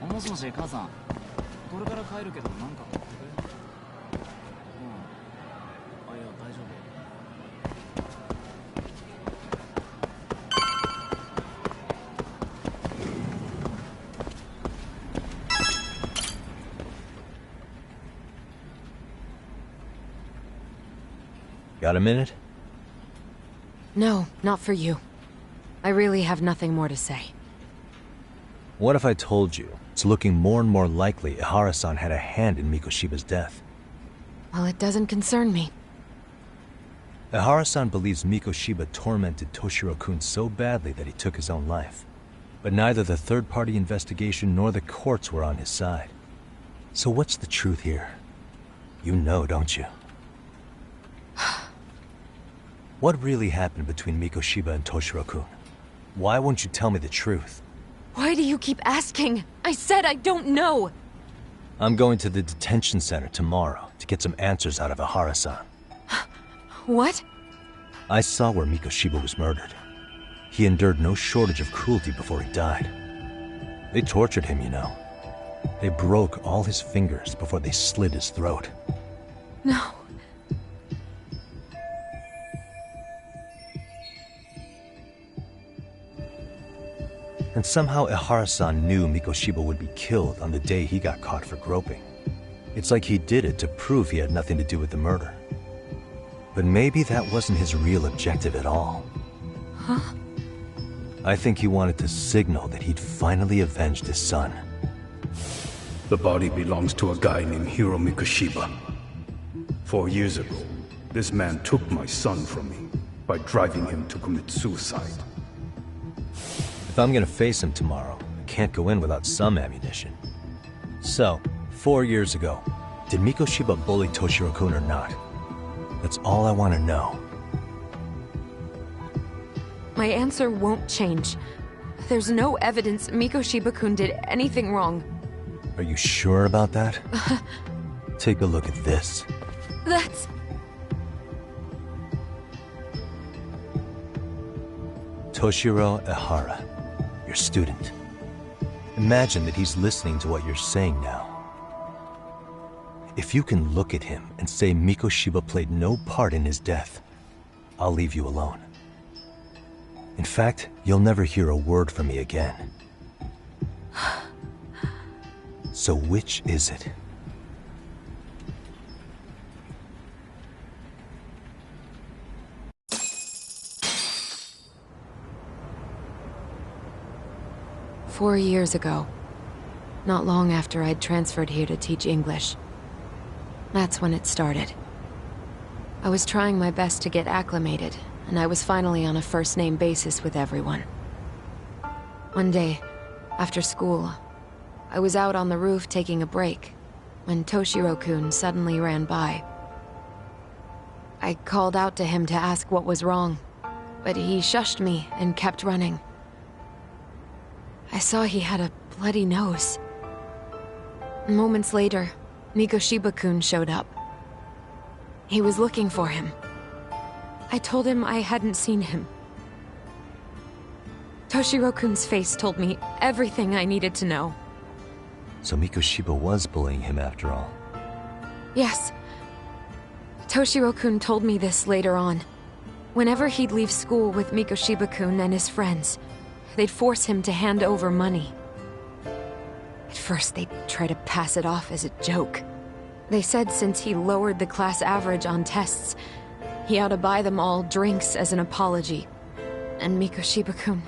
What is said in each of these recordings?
あ、もしもし、母さん。これから帰るけど、なんか買ってく？うん。あ、いや、大丈夫。Got a minute? No, not for you. I really have nothing more to say. What if I told you it's looking more and more likely Ihara-san had a hand in Mikoshiba's death? Well, it doesn't concern me. Ihara-san believes Mikoshiba tormented Toshiro-kun so badly that he took his own life. But neither the third-party investigation nor the courts were on his side. So what's the truth here? You know, don't you? What really happened between Mikoshiba and Toshiro-kun? Why won't you tell me the truth? Why do you keep asking? I said I don't know! I'm going to the detention center tomorrow to get some answers out of Ihara-san. What? I saw where Mikoshiba was murdered. He endured no shortage of cruelty before he died. They tortured him, you know. They broke all his fingers before they slit his throat. No. And somehow Ihara-san knew Mikoshiba would be killed on the day he got caught for groping. It's like he did it to prove he had nothing to do with the murder. But maybe that wasn't his real objective at all. Huh? I think he wanted to signal that he'd finally avenged his son. The body belongs to a guy named Hiro Mikoshiba. 4 years ago, this man took my son from me by driving him to commit suicide. If I'm gonna face him tomorrow, I can't go in without some ammunition. So, 4 years ago, did Mikoshiba bully Toshiro-kun or not? That's all I want to know. My answer won't change. There's no evidence Mikoshiba-kun did anything wrong. Are you sure about that? Take a look at this. That's... Toshiro Ihara, your student. Imagine that he's listening to what you're saying now. If you can look at him and say Mikoshiba played no part in his death, I'll leave you alone. In fact, you'll never hear a word from me again. So which is it? "4 years ago, not long after I'd transferred here to teach English. That's when it started. I was trying my best to get acclimated, and I was finally on a first-name basis with everyone. One day, after school, I was out on the roof taking a break, when Toshiro-kun suddenly ran by. I called out to him to ask what was wrong, but he shushed me and kept running. I saw he had a bloody nose. Moments later, Mikoshiba-kun showed up. He was looking for him. I told him I hadn't seen him. Toshiro-kun's face told me everything I needed to know. So Mikoshiba was bullying him after all. Yes. Toshiro-kun told me this later on. Whenever he'd leave school with Mikoshiba-kun and his friends, they'd force him to hand over money. At first, they'd try to pass it off as a joke. They said since he lowered the class average on tests, he ought to buy them all drinks as an apology. And Mikoshiba-kun,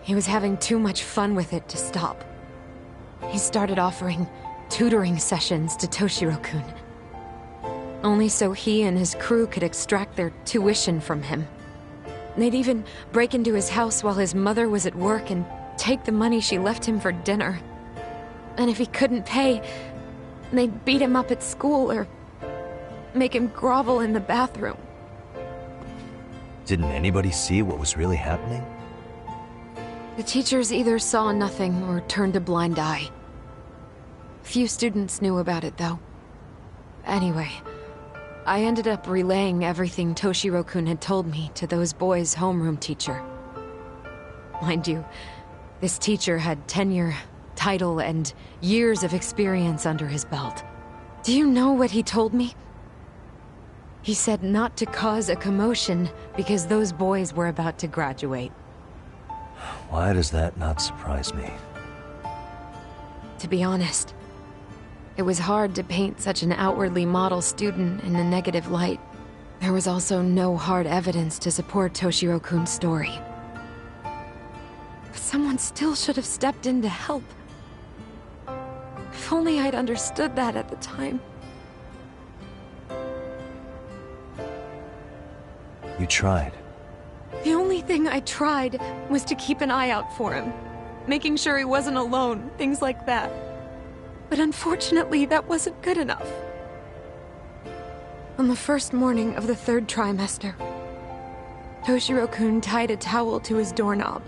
he was having too much fun with it to stop. He started offering tutoring sessions to Toshiro-kun, only so he and his crew could extract their tuition from him. They'd even break into his house while his mother was at work and take the money she left him for dinner. And if he couldn't pay, they'd beat him up at school or make him grovel in the bathroom. Didn't anybody see what was really happening? The teachers either saw nothing or turned a blind eye. Few students knew about it, though. Anyway, I ended up relaying everything Toshiro-kun had told me to those boys' homeroom teacher. Mind you, this teacher had tenure title and years of experience under his belt. Do you know what he told me? He said not to cause a commotion because those boys were about to graduate. Why does that not surprise me? To be honest, it was hard to paint such an outwardly model student in a negative light. There was also no hard evidence to support Toshiro-kun's story. But someone still should have stepped in to help. If only I'd understood that at the time. You tried. The only thing I tried was to keep an eye out for him, making sure he wasn't alone, things like that. But unfortunately, that wasn't good enough. On the first morning of the 3rd trimester, Toshiro-kun tied a towel to his doorknob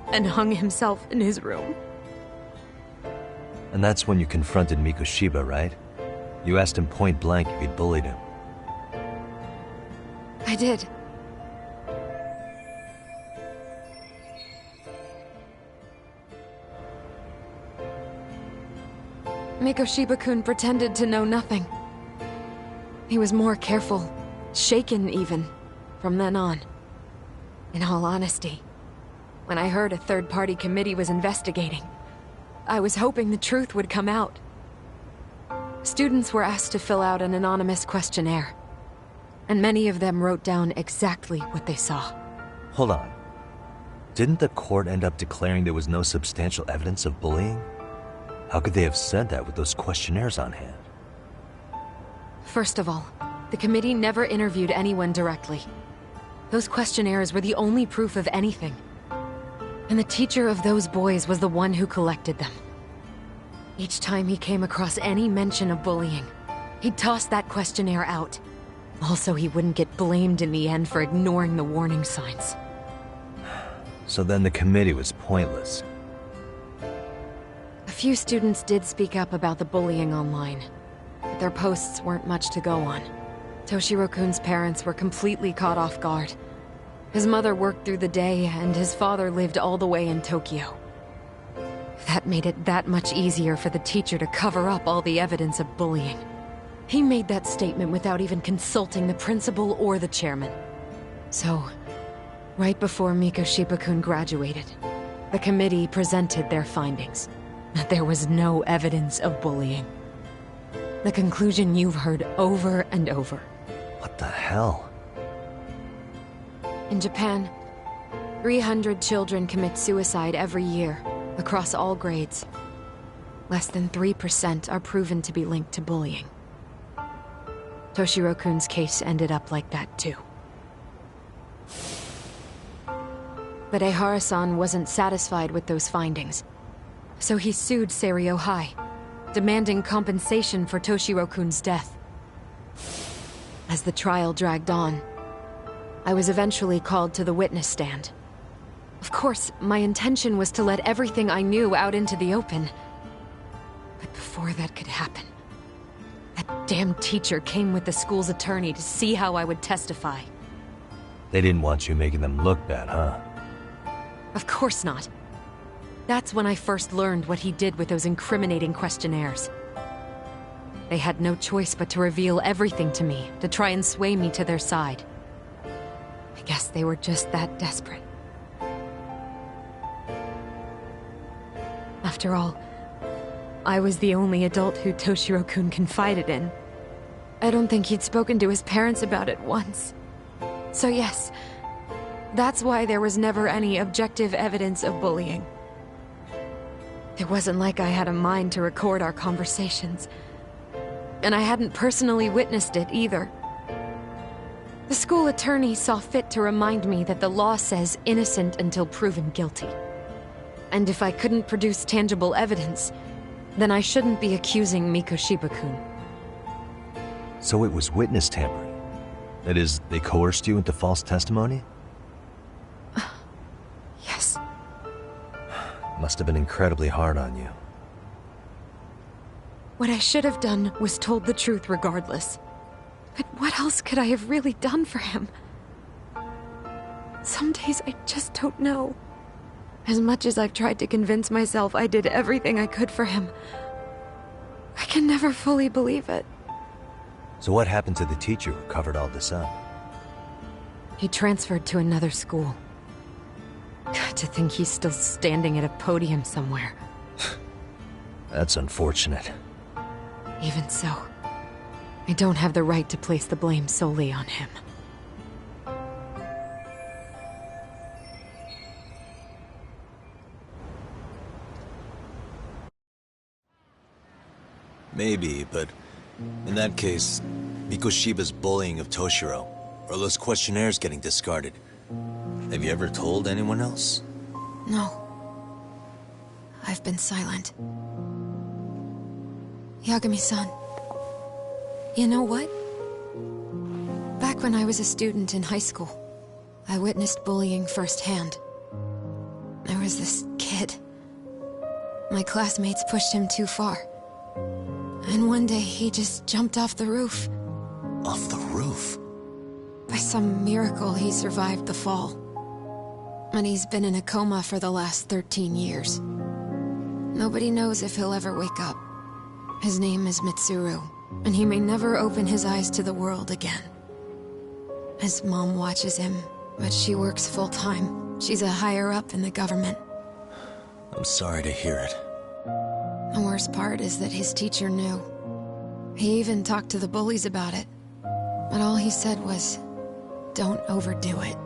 and hung himself in his room. And that's when you confronted Mikoshiba, right? You asked him point blank if he'd bullied him. I did. Mikoshiba-kun pretended to know nothing. He was more careful, shaken even, from then on. In all honesty, when I heard a third-party committee was investigating, I was hoping the truth would come out. Students were asked to fill out an anonymous questionnaire, and many of them wrote down exactly what they saw. Hold on. Didn't the court end up declaring there was no substantial evidence of bullying? How could they have said that with those questionnaires on hand? First of all, the committee never interviewed anyone directly. Those questionnaires were the only proof of anything. And the teacher of those boys was the one who collected them. Each time he came across any mention of bullying, he'd toss that questionnaire out. Also, he wouldn't get blamed in the end for ignoring the warning signs. So then the committee was pointless. A few students did speak up about the bullying online, but their posts weren't much to go on. Toshiro-kun's parents were completely caught off guard. His mother worked through the day, and his father lived all the way in Tokyo. That made it that much easier for the teacher to cover up all the evidence of bullying. He made that statement without even consulting the principal or the chairman. So, right before Mikoshiba-kun graduated, the committee presented their findings. That there was no evidence of bullying. The conclusion you've heard over and over. What the hell? In Japan, 300 children commit suicide every year, across all grades. Less than 3% are proven to be linked to bullying. Toshiro-kun's case ended up like that too. But Ehara-san wasn't satisfied with those findings. So he sued Seiryo High, demanding compensation for Toshiro-kun's death. As the trial dragged on, I was eventually called to the witness stand. Of course, my intention was to let everything I knew out into the open. But before that could happen, that damn teacher came with the school's attorney to see how I would testify. They didn't want you making them look bad, huh? Of course not. That's when I first learned what he did with those incriminating questionnaires. They had no choice but to reveal everything to me, to try and sway me to their side. I guess they were just that desperate. After all, I was the only adult who Toshiro-kun confided in. I don't think he'd spoken to his parents about it once. So yes, that's why there was never any objective evidence of bullying. It wasn't like I had a mind to record our conversations. And I hadn't personally witnessed it either. The school attorney saw fit to remind me that the law says innocent until proven guilty. And if I couldn't produce tangible evidence, then I shouldn't be accusing Mikoshiba-kun. So it was witness tampering? That is, they coerced you into false testimony? Yes. Must have been incredibly hard on you. What I should have done was told the truth regardless. But what else could I have really done for him? Some days I just don't know. As much as I've tried to convince myself I did everything I could for him, I can never fully believe it. So what happened to the teacher who covered all this up? He transferred to another school. To think he's still standing at a podium somewhere. That's unfortunate. Even so, I don't have the right to place the blame solely on him. Maybe, but in that case, Mikoshiba's bullying of Toshiro, or those questionnaires getting discarded. Have you ever told anyone else? No. I've been silent. Yagami-san, you know what? Back when I was a student in high school, I witnessed bullying firsthand. There was this kid. My classmates pushed him too far. And one day he just jumped off the roof. Off the roof? By some miracle, he survived the fall. And he's been in a coma for the last 13 years. Nobody knows if he'll ever wake up. His name is Mitsuru, and he may never open his eyes to the world again. His mom watches him, but she works full-time. She's a higher-up in the government. I'm sorry to hear it. The worst part is that his teacher knew. He even talked to the bullies about it. But all he said was, "Don't overdo it."